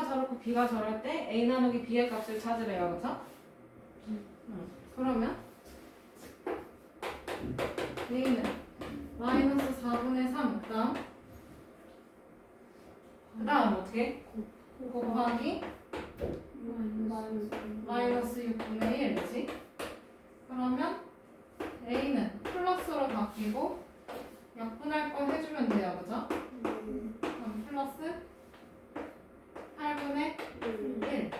A가 저렇고 B가 저럴 때 A 나누기 B의 값을 찾으래요. 그죠? 그러면 A는 마이너스 4분의 3 그 다음 어떻게? 곱하기 마이너스 6분의 1 그치? 그러면 A는 플러스로 바뀌고 약분할 거 해주면 돼요. 그죠? 그럼 플러스 8분의 1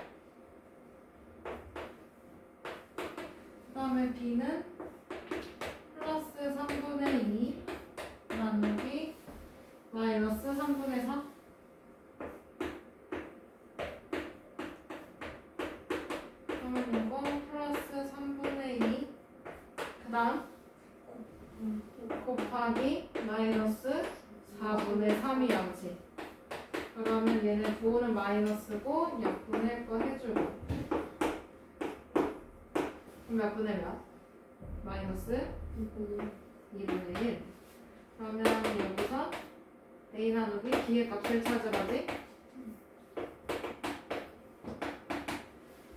그 다음에 B는 플러스 3분의 2 나누기 마이너스 3분의 4 그러면 이거 플러스 3분의 2 그 다음 곱하기 마이너스 4분의 3이야지. 그러면 얘는 부호는 마이너스고 약분할 거 해주고 그럼 몇 분의 몇? 마이너스 2분의 1 그러면 여기서 A 나누기 B의 값을 찾으라지?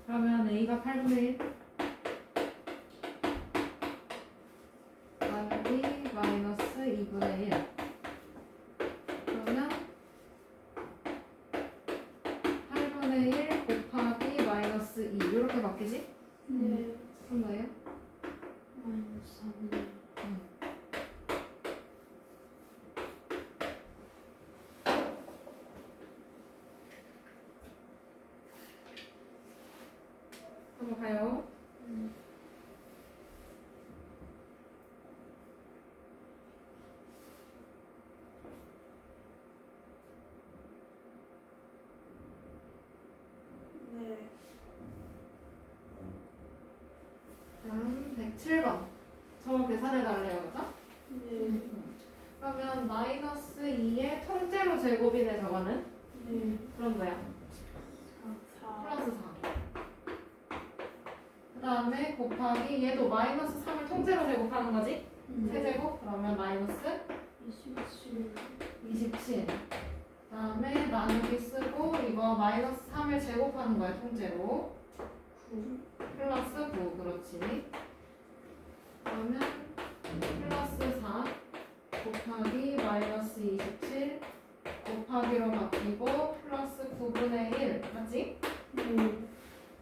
그러면 A가 8분의 1 나누기 마이너스 2분의 1 그러면 8분의 1 곱하기 마이너스 2 이렇게 바뀌지? 그런 거예요? 한번 가요. 다음 107번. 저거 계산해달래요, 그죠? 그러면 마이너스 2의 통째로 제곱이네, 저거는. 그럼 뭐야? 플러스 4. 그 다음에 곱하기 얘도 마이너스 3을 통째로 제곱하는 거지? 세제곱? 그러면 마이너스 27. 그 다음에 나누기 쓰고 이거 마이너스 3을 제곱하는 거야, 통째로. 플러스 9. 그렇지. 그러면 플러스 4 곱하기 마이너스 27 곱하기로 바뀌고 플러스 9분의 1 맞지?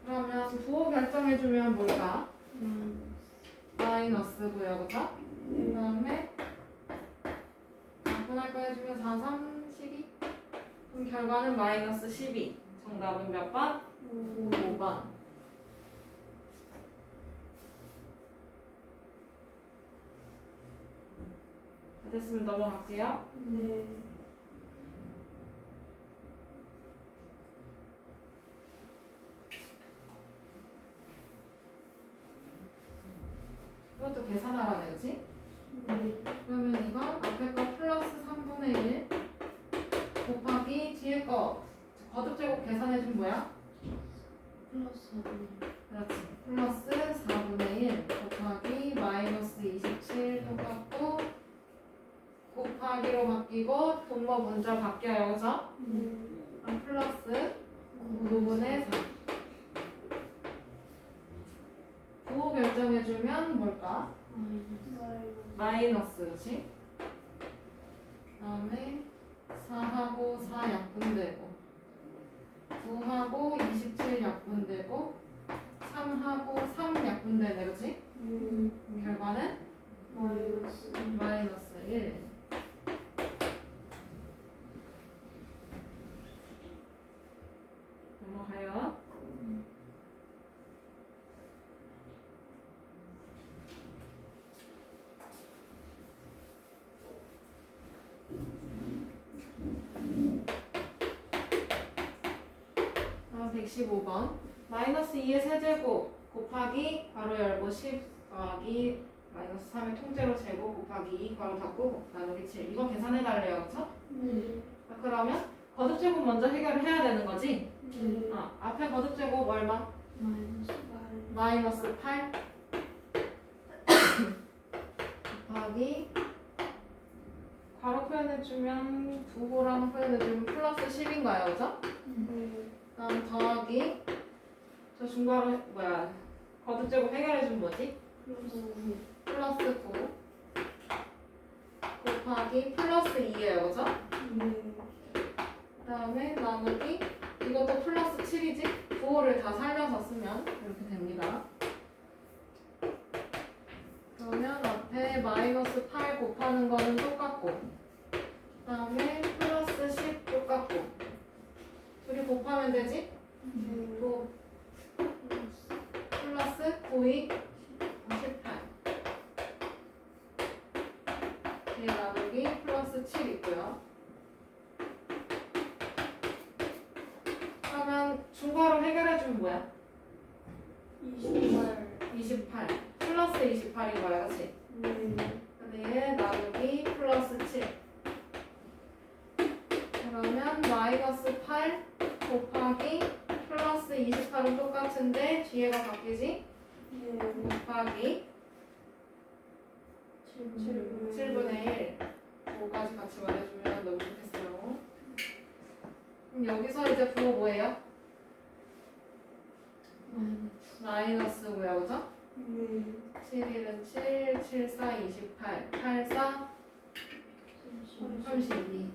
그러면 부호 결정해주면 뭘까? 마이너스고요, 그죠? 그 다음에 약분할 거 해주면 4, 3, 12 그럼 결과는 마이너스 12 정답은 몇 번? 5번. 됐으면 넘어갈게요. 이것도 계산하라네, 그치? 그러면 이거 앞에 거 플러스 3분의 1 곱하기 뒤에 거 거듭제곱 계산해준 뭐야? 그렇지. 플러스 4분의 1 곱하기 마이너스 27 똑같고 곱하기로 바뀌고 분모 먼저 바뀌어요, 그죠? 그럼 플러스 9분의 4 부호 결정해주면 뭘까? 마이너스, 그치? 그 다음에 4하고 4 약분되고 9하고 27 약분되고 3하고 3 약분되네, 그치? 결과는 마이너스 1. 넘어가요. 다음 115번. 마이너스 2의 세제곱 곱하기 괄호 열고 10 더하기 마이너스 3의 통째로 제곱 곱하기 2 괄호 닫고 나누기 7 이거 계산해달래요, 그쵸? 그러면 거듭제곱 먼저 해결을 해야 되는 거지? 앞에 거듭제곱 얼마? 마이너스 8 곱하기 바로 표현해주면 부호랑 표현해주면 플러스 10인가요, 그죠? 다음 더하기 저 중괄호 거듭제곱 해결해주면 뭐지? 플러스 9 곱하기 플러스 2예요, 그죠? 그 다음에 나누기 이것도 플러스 7이지? 부호를 다 살려서 쓰면 이렇게 됩니다. 그러면 앞에 마이너스 8 곱하는 거는 똑같고 그 다음에 플러스 10 똑같고 둘이 곱하면 되지? 또 플러스 9이 18 뒤에 나누기 플러스 7 있고요. 그러면 중괄호 해결해주면 뭐야? 28 플러스 28인 거야, 그치? 뒤에 나누기 플러스 7 그러면 마이너스 8 곱하기 플러스 28은 똑같은데 뒤에가 바뀌지? 곱하기 7분의 1 5까지 같이 말해주면 너무 좋겠어요. 그럼 여기서 이제 부호 뭐예요? 마이너스고요, 그죠? 7, 1은 7, 7, 4, 28, 8, 4, 32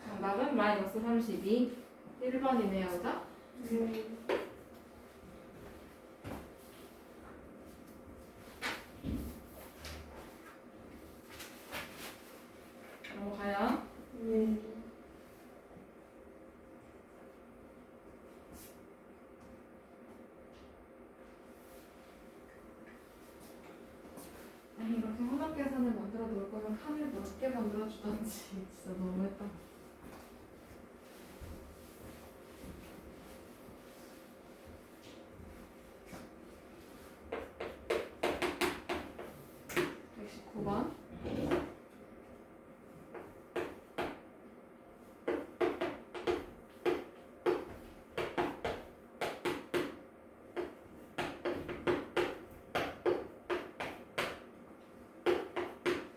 정답은 마이너스 32 1번이네요, 그죠? 넘어가요. 아니 이렇게 혼합 계산을 만들어 놓을 거면 칸을 넓게 만들어 주던지 진짜 너무했다. (119번)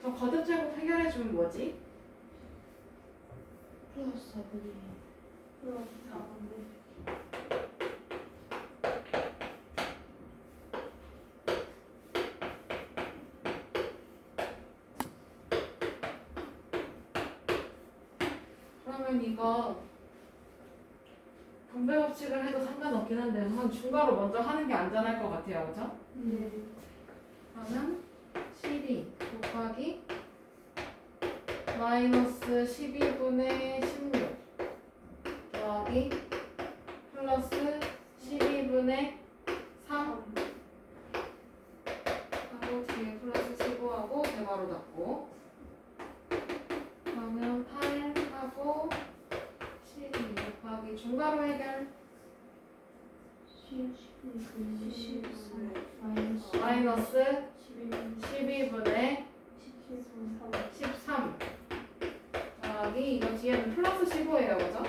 저 거듭제곱 해결해주면 뭐지? 플러스 4분의 1 그러면 이거 분배 법칙을 해도 상관없긴 한데 한 중괄호 먼저 하는 게 안전할 것 같아요, 그죠? 그러면 12 곱하기 마이너스 12분의 16 더하기 플러스 12분의 3 하고 뒤에 플러스 15하고 대괄호 닫고 그러면 8 하고 12 곱하기 중괄호 해결 마이너스 12분의 13 더하기 이거 뒤에는 플러스 15예요, 그죠?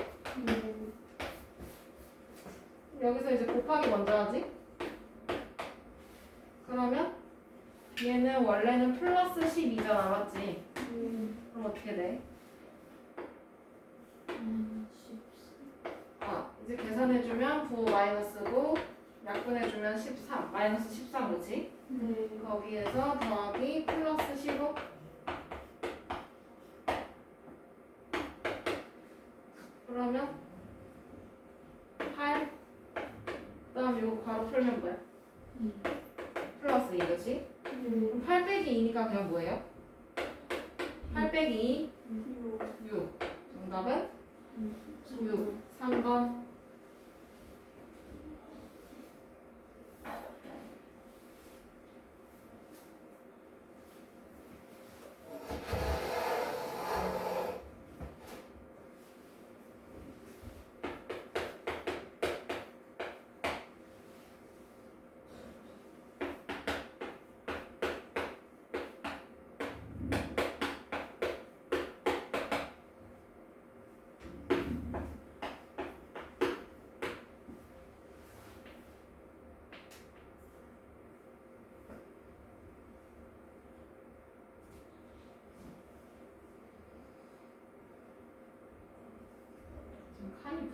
여기서 이제 곱하기 먼저 하지? 그러면 얘는 원래는 플러스 12잖아, 맞지? 그럼 어떻게 돼? 이제 계산해주면 9 마이너스고 약분해주면 13 마이너스 13 그치? 거기에서 더하기 플러스 15 그러면 8 그다음 이거 바로 풀면 뭐야? 플러스 2 그치? 그럼 8 빼기 2니까 그냥 뭐예요? 8 빼기 2 6 정답은 6 3번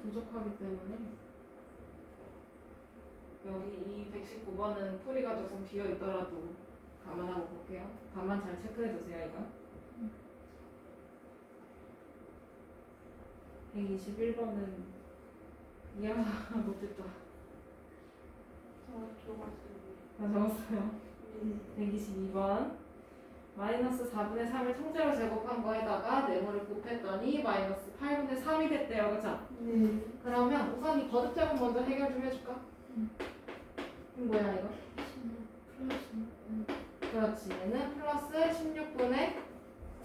부족하기 때문에 여기 이 119번은 풀이가 조금 비어 있더라도 감안하고 볼게요. 답만 잘 체크해 주세요, 이거. 121번은 이해가 못했다. 저 좋았어요. 다 적었어요. 네. 122번 마이너스 4분의 3을 통째로 제곱한 거에다가 네모를 곱했더니 마이너스 8분의 3이 됐대요. 그쵸? 네. 그러면 우선 이 거듭 제곱 먼저 해결 좀 해줄까? 이거 뭐야 이거? 그렇지. 얘는 플러스 16분의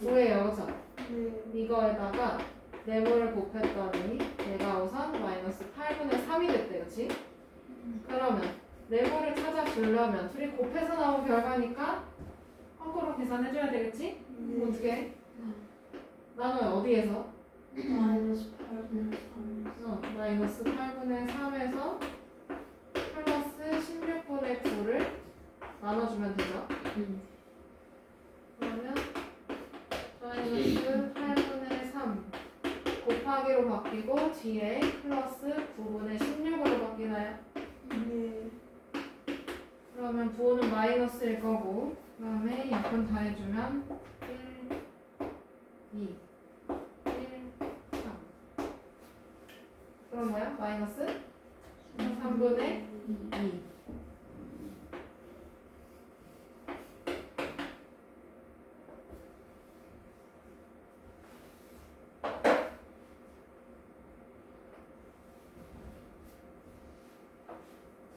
9예요. 그쵸? 네. 이거에다가 네모를 곱했더니 얘가 우선 마이너스 8분의 3이 됐대. 그치? 그러면 네모를 찾아주려면 둘이 곱해서 나온 결과니까 거꾸로 계산해줘야 되겠지? 네. 어떻게 해? 나눠요. 어디에서? 마이너스 8분의 3. 마이너스 8분의 3에서 플러스 16분의 9를 나눠주면 되죠? 그러면 마이너스 8분의 3 곱하기로 바뀌고 뒤에 플러스 9분의 16으로 바뀌나요? 네. 그러면 부호는 마이너스일 거고 그 다음에 약분 다 해주면 1, 2, 1, 3 그럼 뭐야? 마이너스 3분의 2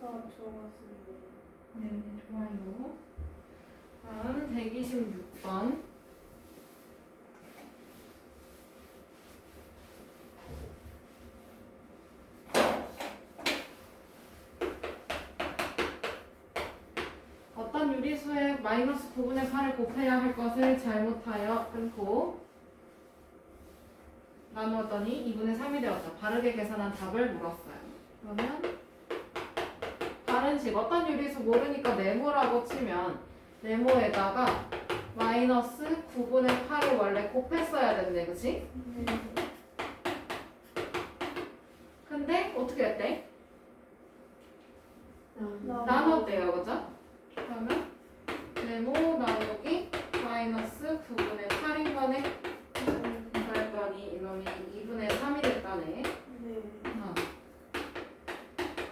저 좋았어요. 네, 좋아요. 다음 126번. 어떤 유리수에 마이너스 9분의 8을 곱해야 할 것을 잘못하여 끊고 나누었더니 2분의 3이 되었죠. 바르게 계산한 답을 물었어요. 그러면 다른 식 어떤 유리수 모르니까 네모라고 치면 네모에다가 마이너스 9분의 8을 원래 곱했어야 된대. 그치? 네. 근데 어떻게 했대? 나- 나눴대요. 그죠? 그러면 네모 나누기 마이너스 9분의 8인 거네. 그랬더니 이놈이 2분의 3이 됐다네. 네.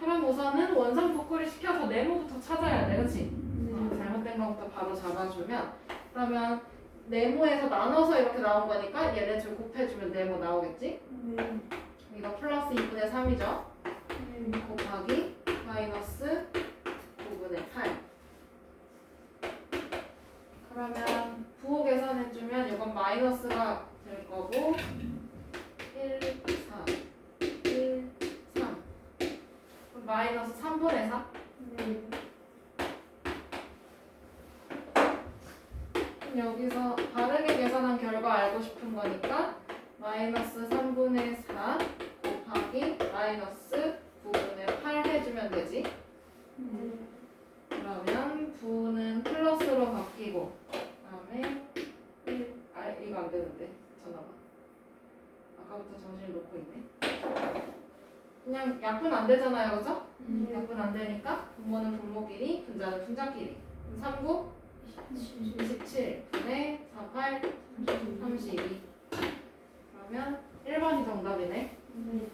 그럼 우선은 원상 복구를 시켜서 네모부터 찾아야 돼. 그치? 네. 잘못된 것부터 바로 잡아주면 그러면 네모에서 나눠서 이렇게 나온 거니까 얘네 줄 곱해주면 네모 나오겠지? 네. 이거 플러스 2분의 3이죠? 네. 곱하기 마이너스 9분의 8 그러면 부호 계산해주면 이건 마이너스가 될 거고 1, 4, 1, 3 그럼 마이너스 3분의 4? 네. 그럼 여기서 바르게 계산한 결과 알고 싶은 거니까 마이너스 3분의 4 곱하기 마이너스 9분의 8 해주면 되지. 네. 그러면 부는 플러스로 바뀌고 그다음에 1, 이거 안 되는데 전화가 아까부터 정신을 놓고 있네. 그냥 약분 안 되잖아요, 그죠? 네. 약분 안 되니까 분모는 분모끼리, 분자는 분자끼리. 39, 27, 분의 48, 32. 그러면 1번이 정답이네. 네.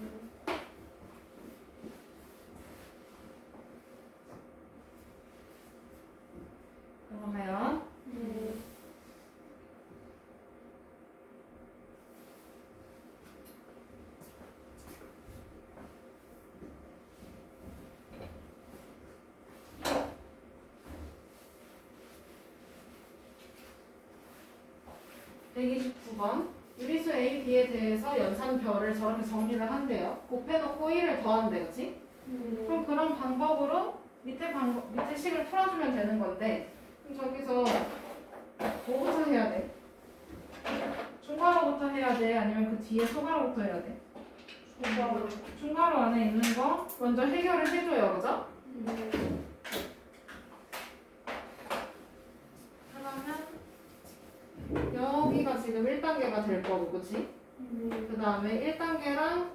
그러면 네. 네. 129번 유리수 A, B에 대해서 연산별을 저렇게 정리를 한대요. 곱해놓고 1을 더한대, 그치? 네. 그럼 그런 방법으로 밑에 식을 풀어주면 되는 건데 그럼 저기서 뭐부터 해야 돼? 중괄호부터 해야 돼? 아니면 그 뒤에 소괄호부터 해야 돼? 소괄호. 중괄호 안에 있는 거 먼저 해결을 해줘요, 그죠? 네. 그러면 여기가 지금 1단계가 될 거고, 그치? 네. 그 다음에 1단계랑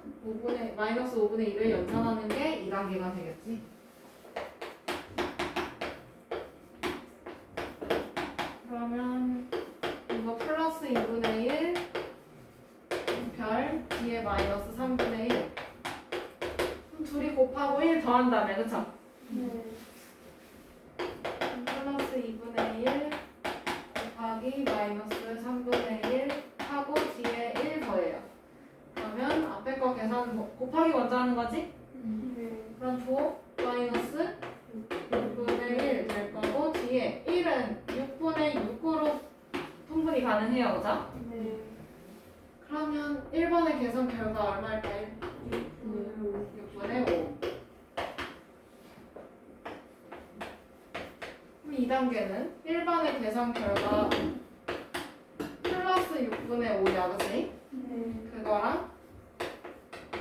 마이너스 5분의 1을 연산하는 게 2단계가 되겠지. 그러면 이거 플러스 2분의 1, 별, 뒤에 마이너스 3분의 1. 그럼 둘이 곱하고 1 더한 다음에, 그쵸? 네. 플러스 2분의 1 곱하기 마이너스 3분의 1 하고 뒤에 1 더해요. 그러면 앞에 거 계산 곱하기 먼저 하는 거지? 네. 그럼 9 마이너스 6분의 1 될 거고 뒤에 1은 6분의 6으로 통분이 가능해요, 그죠? 네. 그러면 1번의 계산 결과 얼마일까요? 6분의 5. 그럼 2단계는 1번의 계산 결과 플러스 6분의 5야, 그치? 네. 그거랑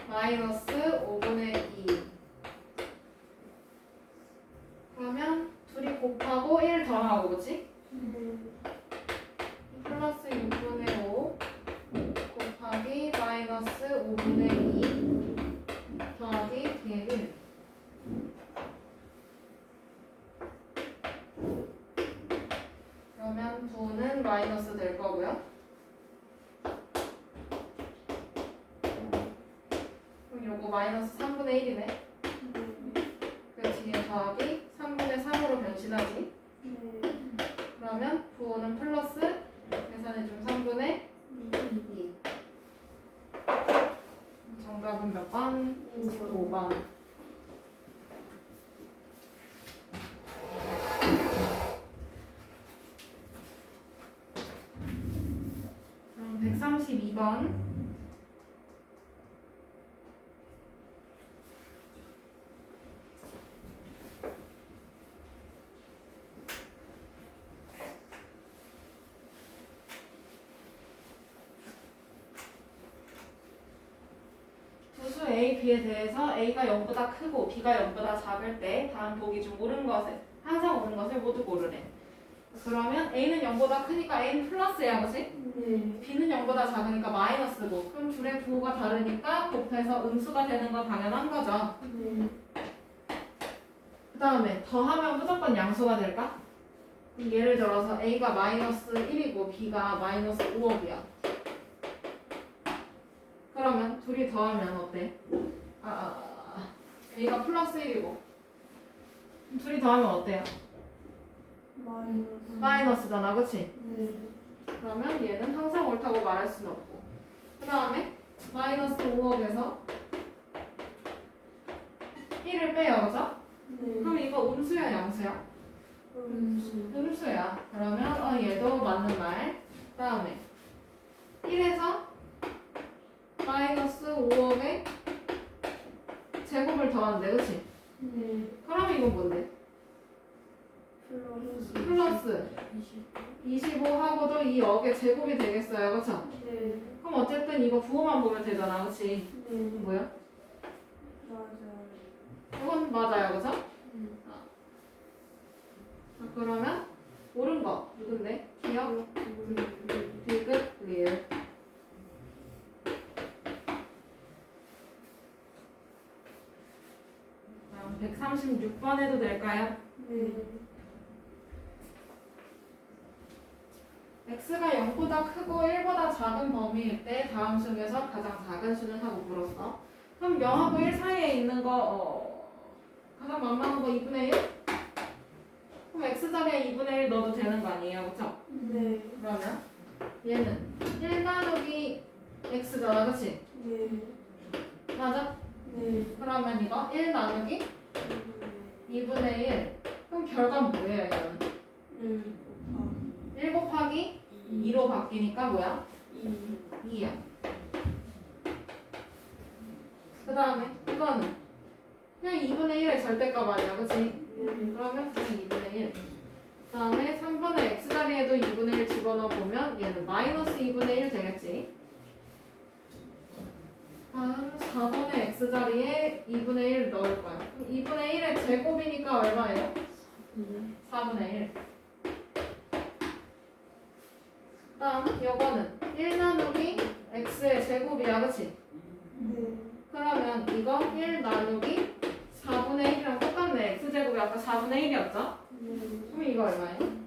마이너스 5분의 2. 그러면 둘이 곱하고 1 더하고, 그치? 네. 플러스 6분의 5 곱하기 마이너스 5분의 2 더하기 뒤에 1. 그러면 9는 마이너스 될 거고요. 그럼 요거 마이너스 3분의 1이네. 그 뒤에 더하기 3분의 3으로 변신하지. 그러면 9는 플러스 계산해주면 3분의 2. 정답은 몇 번? 5번. 그럼 132번. 두수 A, B에 대해서 A가 0보다 크고 B가 0보다 작을 때 다음 보기 중 옳은 것을 항상 옳은 것을 모두 고르래. 그러면 A는 0보다 크니까 A는 플러스야, 그치? 네. B는 0보다 작으니까 마이너스고 그럼 둘의 부호가 다르니까 곱해서 음수가 되는 건 당연한 거죠. 네. 그 다음에 더하면 무조건 양수가 될까? 예를 들어서 A가 마이너스 1이고 B가 마이너스 5억이야. 그러면 둘이 더하면 어때? A가 플러스 1이고 둘이 더하면 어때요? 마이너스. 마이너스잖아, 그치? 네. 그러면 얘는 항상 옳다고 말할 수는 없고 그 다음에 마이너스 5억에서 1을 빼요, 그죠? 네. 그럼 이거 음수야, 양수야? 음수야. 그러면 얘도 맞는 말. 그 다음에 1에서 마이너스 5억에 제곱을 더하는데, 그치? 네. 그럼 이건 뭔데? 플러스 25하고도 이 억의 제곱이 되겠어요, 그쵸? 네. 그럼 어쨌든 이거 부호만 보면 되잖아, 그치? 네. 뭐야? 맞아요. 이건 맞아요, 그쵸? 자, 그러면 옳은 거 누군데? 기억? 디귿, 리을. 다음 136번 해도 될까요? 네. x가 0보다 크고 1보다 작은 범위일 때 다음 중에서 가장 작은 수는 하고 물었어. 그럼 0하고 1 사이에 있는 거 가장 만만한 거 2분의 1? 그럼 x 자리에 2분의 1 넣어도 되는 거 아니에요, 그쵸? 네. 그러면 얘는 1 나누기 x잖아, 그치? 네. 맞아? 네. 그러면 이거 1 나누기 2분의 1. 그럼 결과는 뭐예요, 이거는? 1 곱하기 2로 바뀌니까 뭐야? 2야. 그 다음에 이거는 그냥 2분의 1의 절대값 아니야, 그치? 그러면 그냥 2분의 1. 그 다음에 3번의 x자리에도 2분의 1 집어넣어 보면 얘는 마이너스 2분의 1 되겠지. 다음 4번의 x자리에 2분의 1 넣을 거야. 그럼 2분의 1의 제곱이니까 얼마예요? 4분의 1. 다음 요거는 1 나누기 x의 제곱이야, 그치? 네. 그러면 이거 1 나누기 4분의 1이랑 똑같네. x제곱이 아까 4분의 1이었죠? 네. 그럼 이거 얼마예요?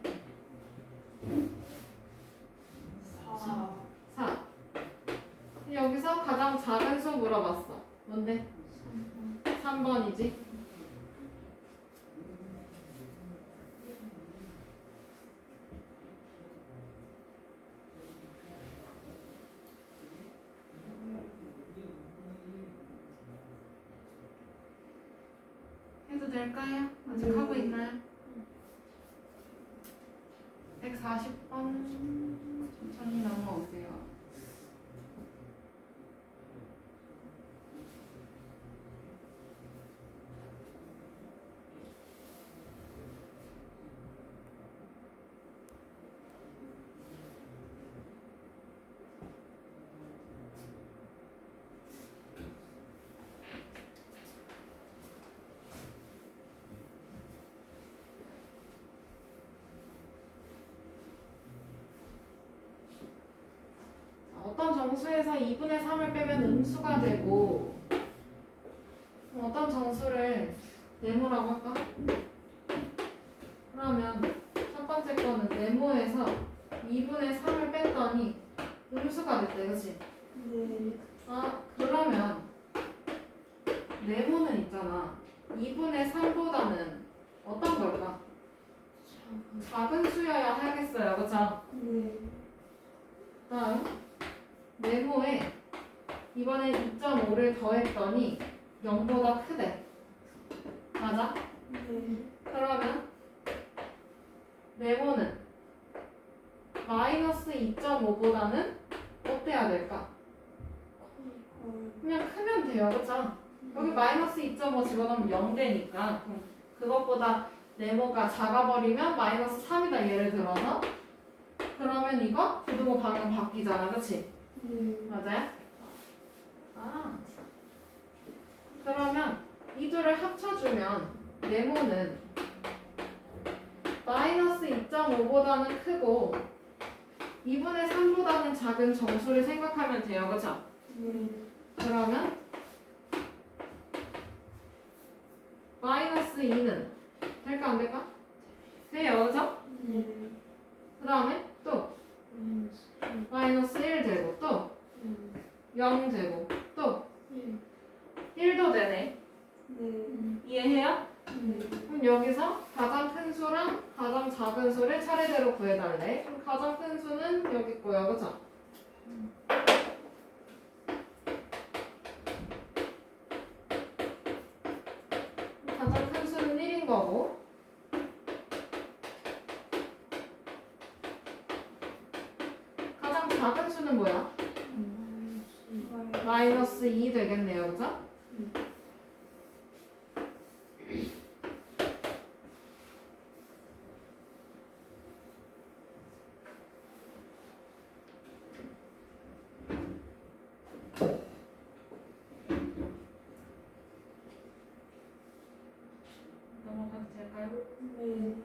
4. 4. 여기서 가장 작은 수 물어봤어. 뭔데? 3번이지? 해도 될까요? 아직 네. 하고 있나요? 140번 천천히 넘어오세요. 어떤 정수에서 2분의 3을 빼면 음수가 되고 어떤 정수를 네모라고 할까? 그러면 첫 번째 거는 네모에서 2분의 3을 뺐더니 음수가 됐대, 그치? 네. 아, 그러면 네모는 있잖아. 2분의 3보다는 어떤 걸까? 작은 수여야 하겠어요, 그쵸? 네. 다음 네모에 이번에 2.5를 더했더니 0보다 크대. 맞아? 네. 그러면 네모는 마이너스 2.5보다는 어때야 될까? 그냥 크면 돼요, 그쵸? 여기 마이너스 2.5 집어넣으면 0 되니까 그럼 그것보다 네모가 작아버리면 마이너스 3이다, 예를 들어서. 그러면 이거 부등호 방향 바뀌잖아, 그치? 네. 맞아요? 아, 그러면 이 둘을 합쳐주면 네모는 마이너스 2.5보다는 크고 2분의 3보다는 작은 정수를 생각하면 돼요, 그쵸? 네. 그러면 마이너스 2는 될까 안 될까? 돼요, 그쵸? 네. 그 다음에 또 마이너스 1 되고 또 0 되고 또 1도 되네. 네. 이해해요? 네. 그럼 여기서 가장 큰 수랑 가장 작은 수를 차례대로 구해달래. 그럼 가장 큰 수는 여기 있고요, 그쵸? 가장 큰 수는 1인 거고 가장 작은 수는 뭐야? 마이너스 2 되겠네요, 그쵸? 넘어가도 될까요? 네.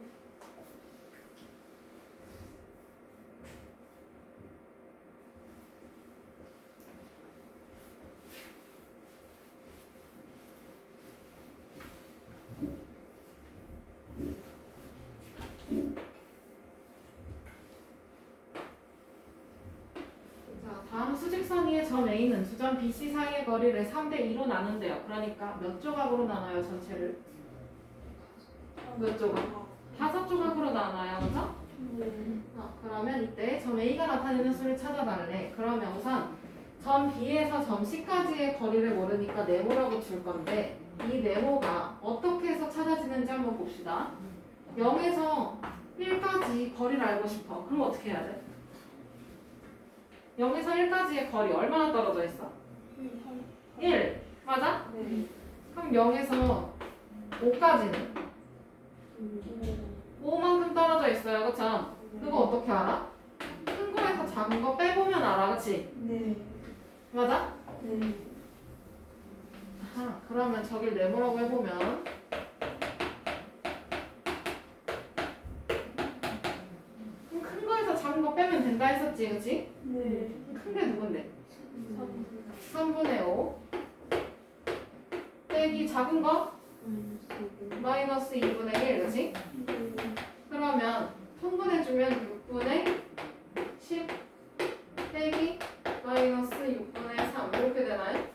자, 다음 수직선 위의 점 A는 두 점 BC 사이의 거리를 3대 2로 나눈대요. 그러니까 몇 조각으로 나눠요, 전체를? 몇 조각? 5조각으로 나눠요, 그죠? 네. 그러면 이때 점 A가 나타내는 수를 찾아달래. 그러면 우선 점 B에서 점 C까지의 거리를 모르니까 네모라고 줄 건데 이 네모가 어떻게 해서 찾아지는지 한번 봅시다. 0에서 1까지 거리를 알고 싶어. 그럼 어떻게 해야 돼? 0에서 1까지의 거리 얼마나 떨어져 있어? 1. 맞아? 네. 그럼 0에서 5까지는 5만큼 떨어져 있어요. 그쵸? 그거 어떻게 알아? 큰 거에서 작은 거 빼보면 알아. 그치? 네. 맞아? 네. 아하, 그러면 저길 네모라고 해보면 그럼 큰 거에서 작은 거 빼면 된다 했었지. 그치? 네. 큰 게 누군데? 3분의 5 빼기 작은 거 마이너스 2분의 1, 그치? 그러면 통분해주면 6분의 10 빼기 마이너스 6분의 3 이렇게 되나요?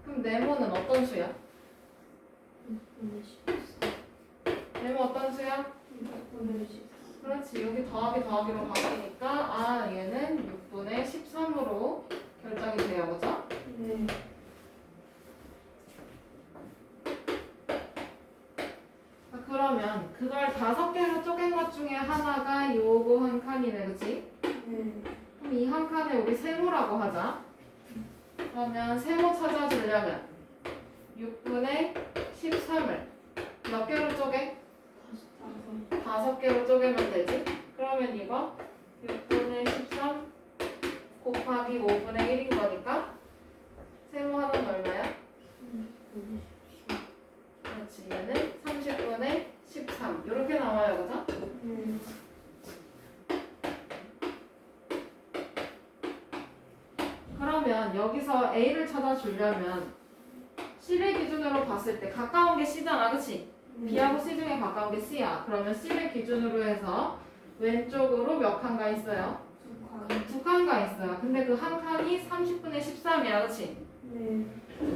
그럼 네모는 어떤 수야? 네모 어떤 수야? 그렇지, 여기 더하기 더하기로 바뀌니까 아 얘는 6분의 13으로 결정이 돼요, 그죠? 그러면 그걸 5개로 쪼갠 것 중에 하나가 요거 한 칸이네, 그치? 그럼 이 한 칸에 우리 세모라고 하자. 그러면 세모 찾아주려면 6분의 13을 몇 개로 쪼개? 5개로 쪼개면 되지? 그러면 이거 6분의 13 곱하기 5분의 1인 거니까 세모 하나는 얼마야? 그렇지, 얘는 30분의 13 이렇게 나와요, 그죠? 그러면 여기서 A를 찾아주려면 C를 기준으로 봤을 때 가까운 게 C잖아, 그치? B하고 C 중에 가까운 게 C야. 그러면 C를 기준으로 해서 왼쪽으로 몇 칸가 있어요? 2칸가 있어요. 근데 그 한 칸이 30분의 13이야, 그치?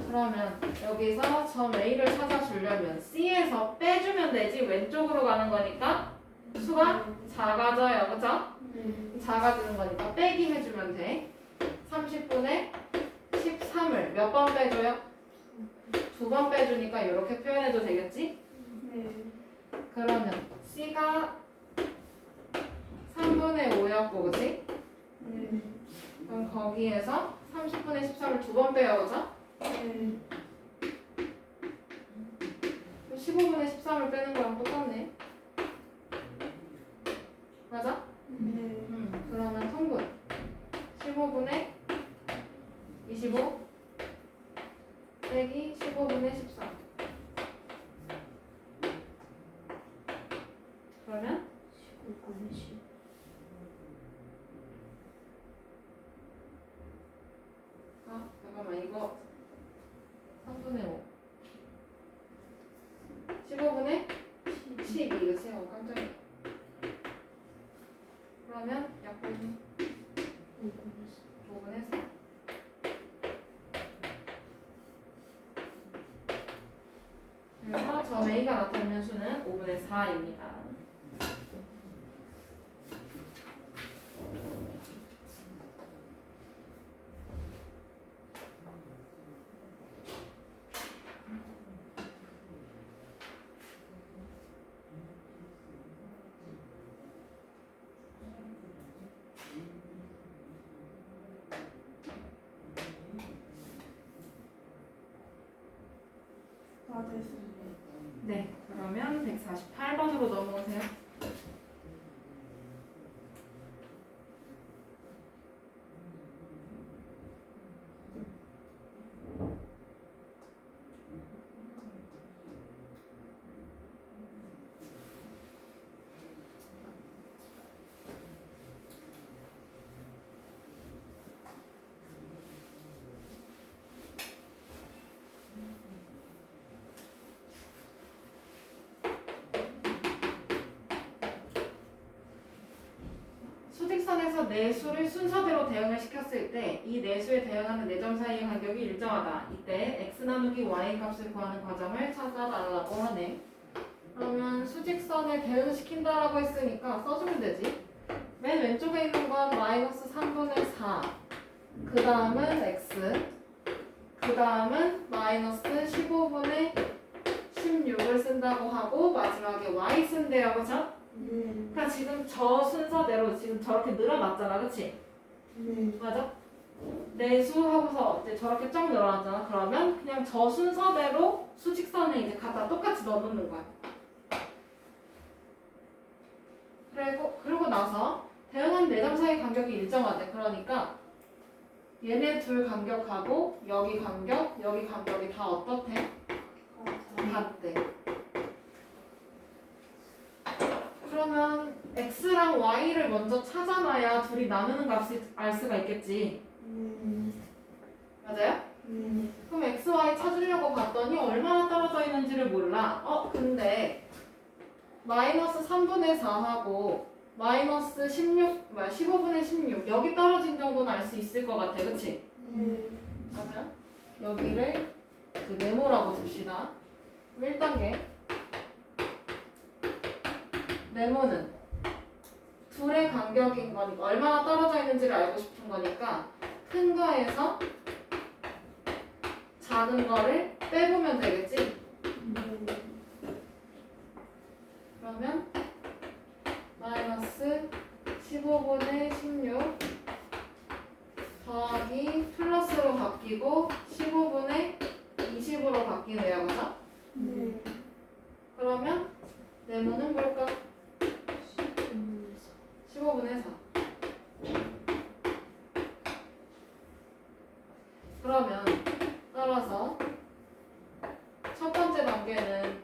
그러면 여기서 점 A를 찾아주려면 C에서 빼주면 되지, 왼쪽으로 가는 거니까 수가 작아져요, 그죠? 작아지는 거니까 빼기 해주면 돼. 30분의 13을 몇 번 빼줘요? 2번 빼주니까 이렇게 표현해도 되겠지? 그러면 C가 3분의 5였고, 그치? 그럼 거기에서 30분의 13을 2번 빼요, 그죠? 15분의 13을 빼는 거랑 똑같네. 맞아? 그러면 통분 15분의 25 빼기 15분의 13 그러면 잠깐만, 이거 3분의 5 15분의 12, 그치? 깜짝이야. 그러면 약분 5분의 4. 그래서 점 A가 나타내는 수는 5분의 4입니다. 네, 그러면 148번으로 넘어오세요. 수직선에서 내수를 순서대로 대응을 시켰을 때 이 내수에 대응하는 네 점 사이의 간격이 일정하다. 이때 x 나누기 y 값을 구하는 과정을 찾아달라고 하네. 그러면 수직선에 대응시킨다라고 했으니까 써주면 되지. 맨 왼쪽에 있는 건 마이너스 3분의 4, 그 다음은 x, 그 다음은 마이너스 15분의 16을 쓴다고 하고 마지막에 y 쓴대요, 그쵸? 그러니까 지금 저 순서대로 지금 저렇게 늘어났잖아, 그치? 맞아? 내수하고서 이제 저렇게 쫙 늘어났잖아. 그러면 그냥 저 순서대로 수직선에 이제 갖다 똑같이 넣어놓는 거야. 그리고 나서 대응한 네 점 사이 간격이 일정하대. 그러니까 얘네 둘 간격하고 여기 간격이 다 어떻대? 같대. 그러면 x랑 y를 먼저 찾아놔야 둘이 나누는 값을 알 수가 있겠지. 뭔지를 몰라. 근데 마이너스 3분의 4하고 마이너스 16, 15분의 16 여기 떨어진 정도는 알 수 있을 것 같아. 그치? 네. 그러면 여기를 그 네모라고 둡시다. 1단계 네모는 둘의 간격인 거니까 얼마나 떨어져 있는지를 알고 싶은 거니까 큰 거에서 작은 거를 빼보면 되겠지? 네. 그러면 마이너스 15분의 16 더하기 플러스로 바뀌고 15분의 20으로 바뀌네요. 그죠? 네. 그러면 네모는 뭘까? 15분의 4. 그러면 따라서 첫 번째 단계는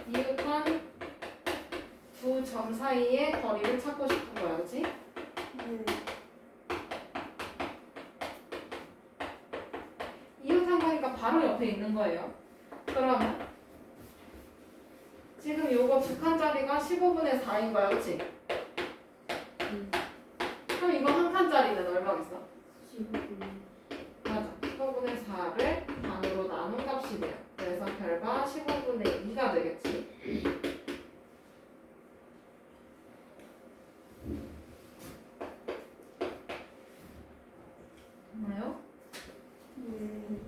이웃한 두 점 사이의 거리를 찾고 싶은 거야. 그치? 네. 이웃한 거니까 바로 옆에 있는 거예요. 그러면 지금 요거 두 칸짜리가 15분의 4인 거야. 그치? 그럼 이거 한 칸짜리는 얼마겠어? 15분. 맞아. 15분의 4를 반으로 나눈 값이 돼요. 그래서 결과 15분의 2가 되겠지. 뭐요? 네.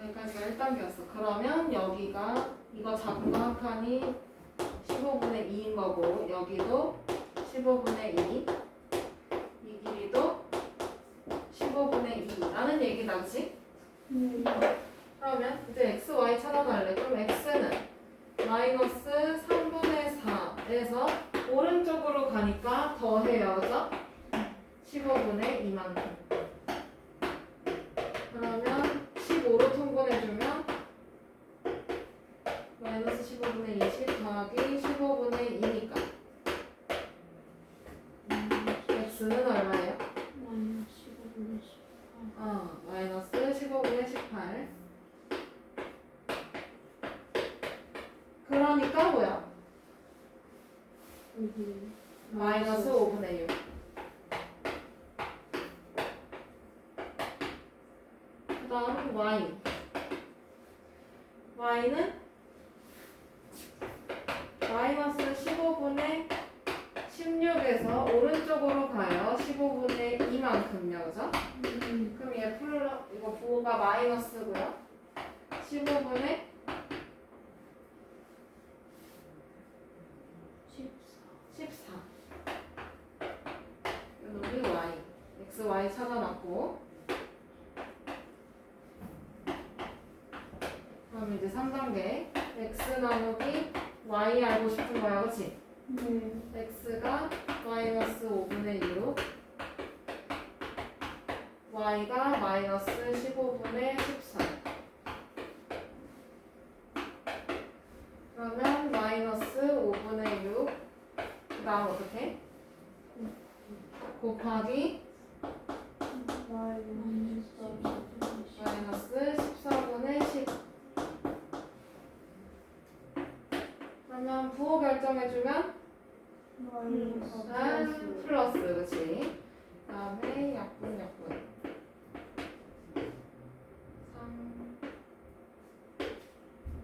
여기까지가 1단계였어. 그러면 여기가 이거 작은 거 한 칸이 15분의 2인 거고 여기도 15분의 2, 이 길이도 15분의 2 라는 얘기다. 그치? 네. 그러면 이제 x, y 찾아달래. 그럼 x는 마이너스 3분의 4에서 오른쪽으로 가니까 더해요. 그죠? 15분의 2만큼. 그러면 15로 통분해주면 마이너스 15분의 20 더하기 15분의 2니까 x는 얼마예요? 마이너스 15분의 18. 마이너스 15분의 18. 그러니까 뭐야? 여기 마이너스 5분의 6. 그 다음 y. y는 마이너스 15분의 16에서 오른쪽으로 가요. 15분의 2만큼요. 그죠? 그럼 얘 이거 부호가 마이너스고요. 15분의 14. 여기 y. x, y 찾아놨고. 그럼 이제 3단계. x 나누기 y 알고 싶은 거야. 그치? 네. x가 마이너스 5분의 6. y가 마이너스 15분의 14. 그러면 마이너스 5분의 6. 그 다음 어떻게? 곱하기 마이너스 14분의 10. 그러면 부호 결정해주면 플러스. 그치? 그 다음에 약분.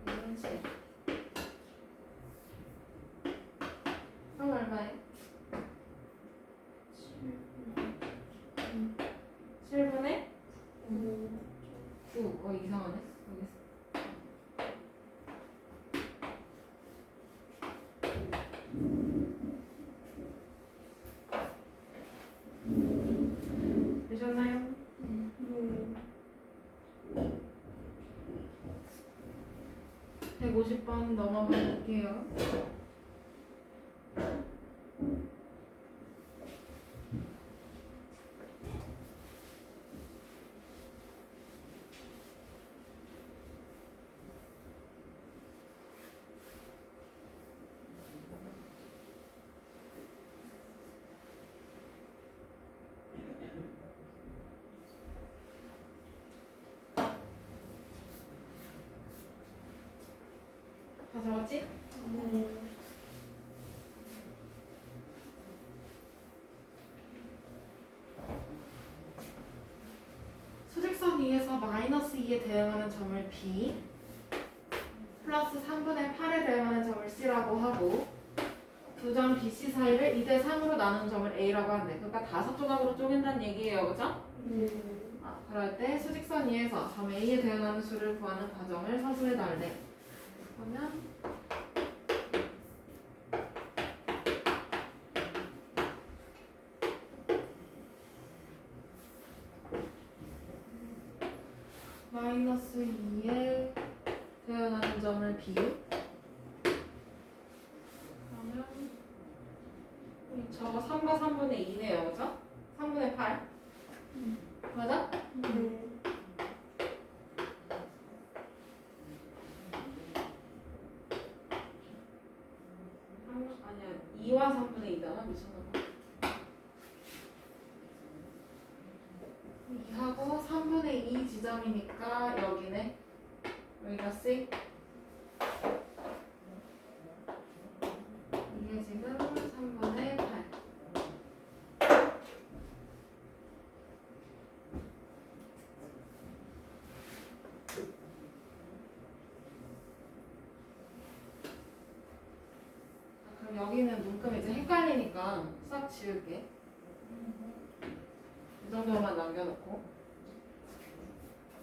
3, 7. 그럼 얼마예요? 7분의 9. 이상하네. 여기 150번 넘어가 볼게요. 다 적었지? 네. 수직선 위에서 마이너스 2에 대응하는 점을 B 플러스 3분의 8에 대응하는 점을 C라고 하고 두 점 BC 사이를 2대 3으로 나눈 점을 A라고 한대. 그러니까 5조각으로 쪼갠다는 얘기예요. 그죠? 네. 그럴 때 수직선 위에서 점 A에 대응하는 수를 구하는 과정을 서술해 달래. 그러면 마이너스 2에 대응하는 점을 B 그러면 저거 3과 3분의 2네요. 그죠? 3분의 8 맞아? 네. 아니야 2와 3분의 2잖아. 미쳤나봐. 2하고 3분의 2 지점이니까 여기네. 여기가 C. 이게 지금 3분의 8. 그럼 여기는 문금 이제 헷갈리니까 싹 지울게. 이 정도만 남겨놓고.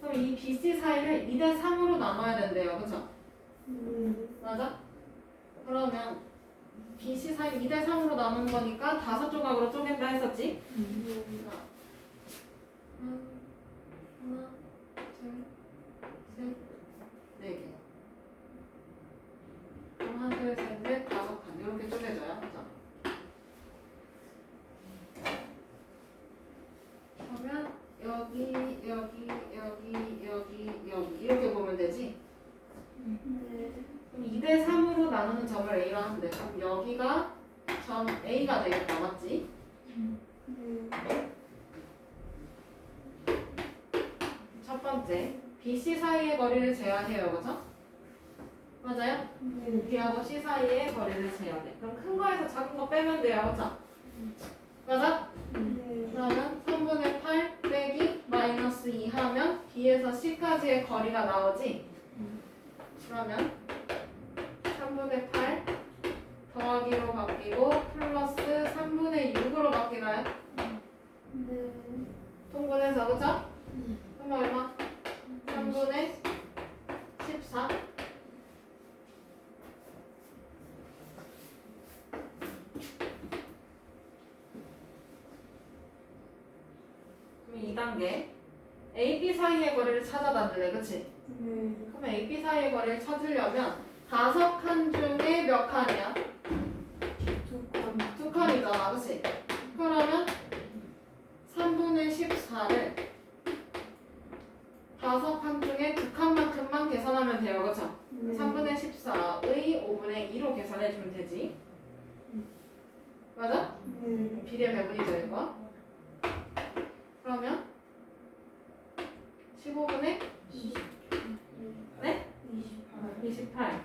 그럼 이 BC 사이를 2대 3으로 나눠야 된대요. 그쵸? 맞아? 그러면 BC 사이 2대 3으로 나누는 거니까 5조각으로 쪼갠다 했었지? 하나, 둘, 셋, 네 개. 하나, 둘, 셋, 넷, 5칸. 이렇게 쪼개져요. 그죠? 그러면 여기, 여기, 여기, 여기, 여기 이렇게 보면 되지? 네. 그럼 2대 3으로 나누는 점을 A로 하면 돼. 그럼 여기가 점 A가 되겠다. 맞지? 네. 첫 번째, BC 사이의 거리를 재야해요. 그죠? 맞아요? 네. B하고 C 사이의 거리를 재야 돼. 그럼 큰 거에서 작은 거 빼면 돼요. 그죠? 맞아? 네. 그러면 3분의 8 빼기 마이너스 2 하면 B에서 C까지의 거리가 나오지? 그러면 3분의 8 더하기로 바뀌고 플러스 3분의 6으로 바뀌나요? 네. 통분해서 그쵸? 그럼 얼마? 3분의 14 그럼 2단계 AB 사이의 거리를 찾아달래. 그치? 네. 그럼 AB 사이의 거리를 찾으려면 5칸 중에 몇 칸이야? 두 건. 2칸이잖아. 그치? 그러면 3분의 14를 5칸 중에 2칸만큼만 계산하면 돼요. 그쵸? 네. 3분의 14의 5분의 2로 계산해주면 되지. 맞아? 네. 비례 배분이 되는 거야. 그러면 15분의 20. 네? 28. 28.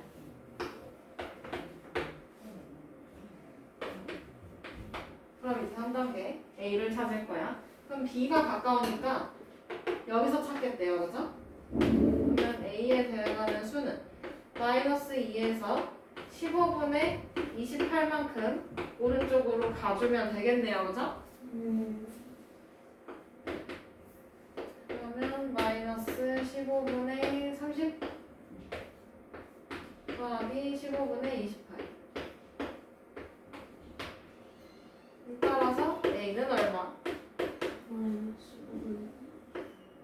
그럼 이제 3단계 A를 찾을 거야. 그럼 B가 가까우니까 여기서 찾겠대요. 그죠? 그러면 A에 대응하는 수는 마이너스 2에서 15분의 28만큼 오른쪽으로 가주면 되겠네요. 그죠? 그러면 마이너스 15분의 30 더하기 15분의 28 따라서 A는 얼마?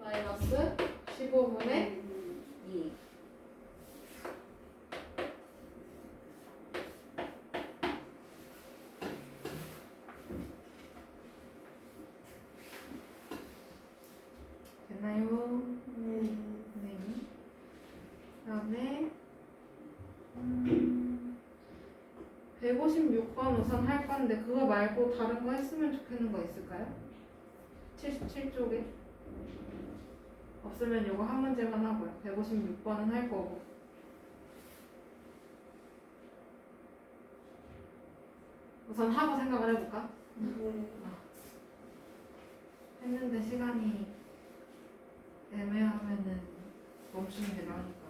마이너스 15분의 2 됐나요? 네. 네. 그다음에 156번 우선 할 건데 그거 말고 다른 거 했으면 좋겠는 거 있을까요? 77쪽에 없으면 이거 한 문제만 하고요. 156번은 할 거고. 우선 하고 생각을 해볼까? 네. 했는데 시간이 애매하면은 멈추면 되나 하니까.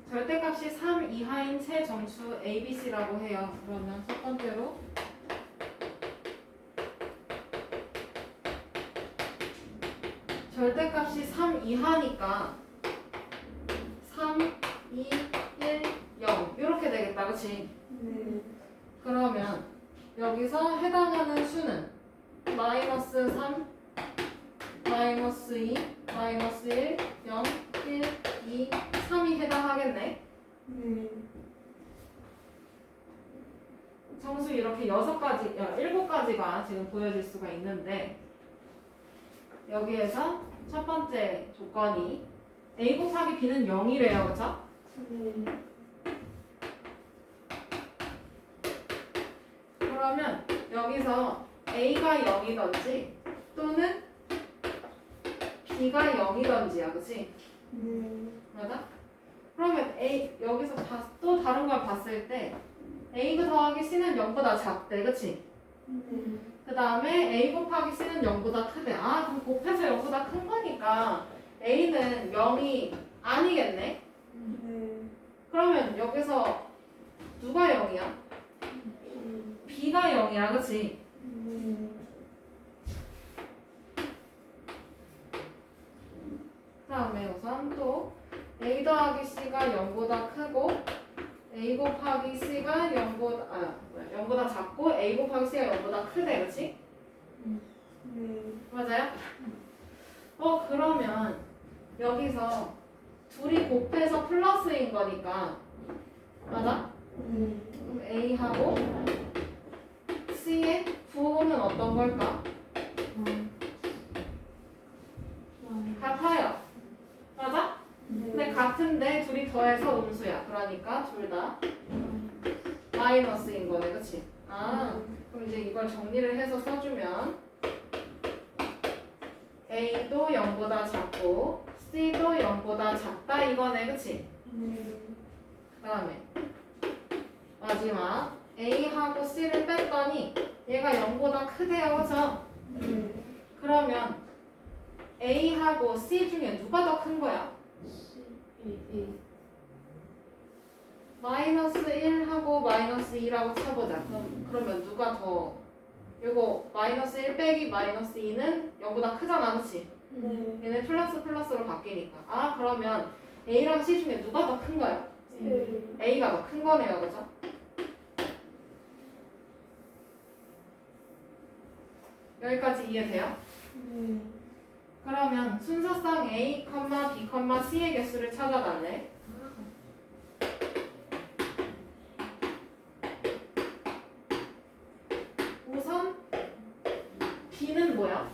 절대값이 3 이하인 새 정수 ABC라고 해요. 그러면 첫 번째로 절대값이 3 이하니까 3, 2, 1, 0 이렇게 되겠다. 그치? 네. 그러면 여기서 해당하는 수는 마이너스 3, 마이너스 2, 마이너스 1, 0, 1, 2, 3이 해당하겠네. 네. 정수 이렇게 6가지, 7가지가 지금 보여질 수가 있는데 여기에서 첫 번째 조건이 A 곱하기 B는 0이래요. 그쵸? 네. 그러면 여기서 A가 0이던지 또는 B가 0이던지야. 그치? 네. 맞아? 그러면 A 여기서 또 다른 걸 봤을 때 A 더하기 C는 0보다 작대. 그치? 네. 그 다음에 A 곱하기 C는 0보다 크대. 아, 그럼 곱해서 0보다 큰 거니까 A는 0이 아니겠네? 네. 그러면 여기서 누가 0이야? B가 0이야. 그치? 네. 그 다음에 우선 또 A 더하기 C가 0보다 크고 A 곱하기 C가 0보다 작고 A 곱하기 C가 0보다 크대. 그치? 네. 맞아요? 그러면 여기서 둘이 곱해서 플러스인 거니까 맞아? 네. 그럼 A하고 C의 부호는 어떤 걸까? 같아요. 맞아? 근데 같은데 둘이 더해서 음수야. 그러니까 둘 다 마이너스인 거네. 그치? 아, 그럼 이제 이걸 정리를 해서 써주면 A도 0보다 작고 C도 0보다 작다 이거네. 그치? 네. 그 다음에 마지막 A하고 C를 뺐더니 얘가 0보다 크대요. 그쵸? 네. 그러면 A하고 C 중에 누가 더 큰 거야? 마이너스 1하고 마이너스 2라고 쳐보자. 그러면 누가 더 이거 마이너스 1 빼기 마이너스 2는 0보다 크잖아. 그치? 네. 얘네 플러스 플러스로 바뀌니까. 아, 그러면 A랑 C 중에 누가 더 큰 거야? A가 더 큰 거네요. 그죠? 여기까지 이해돼요? 네. 그러면 순서상 A, B, C의 개수를 찾아달래. 우선 B는 뭐야?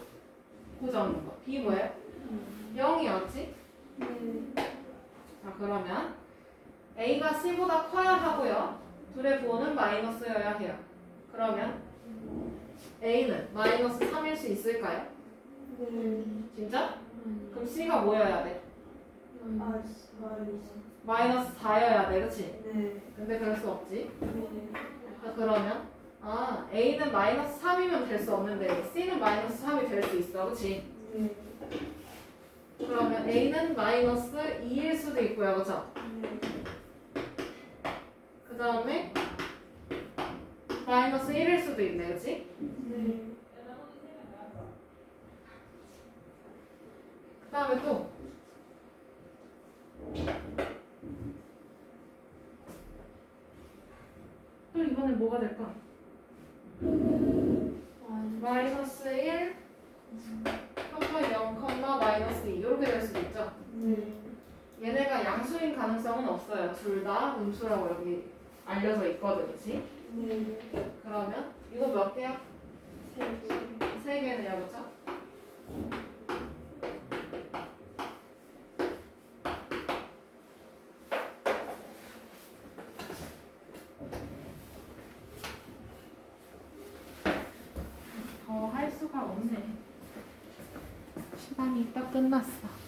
고정인 거. B 뭐예요? 0이었지? 네. 자, 그러면 A가 C보다 커야 하고요. 둘의 부호는 마이너스여야 해요. 그러면 A는 마이너스 3일 수 있을까요? 네. 진짜? 그럼 C가 뭐여야 돼? 아, 마이너스 4여야 돼. 그치? 네. 근데 그럴 수 없지. 네. 그러면 A는 마이너스 3이면 될 수 없는데 C는 마이너스 3이 될 수 있어. 그치? 네. 그러면 A는 마이너스 2일 수도 있고요. 그쵸? 네. 그 다음에 마이너스 1일 수도 있네. 그치? 네. 그 다음에 또 그럼 이번엔 뭐가 될까? 마이너스 1, 컴마 0, 컴마 마이너스 2 이렇게 될 수도 있죠. 네. 얘네가 양수인 가능성은 없어요. 둘 다 음수라고 여기 알려져 있거든, 그치? 네. 그러면 이거 몇 개야? 3개. 3개네요, 그쵸? 더 할 수가 없네. 시간이 딱 끝났어.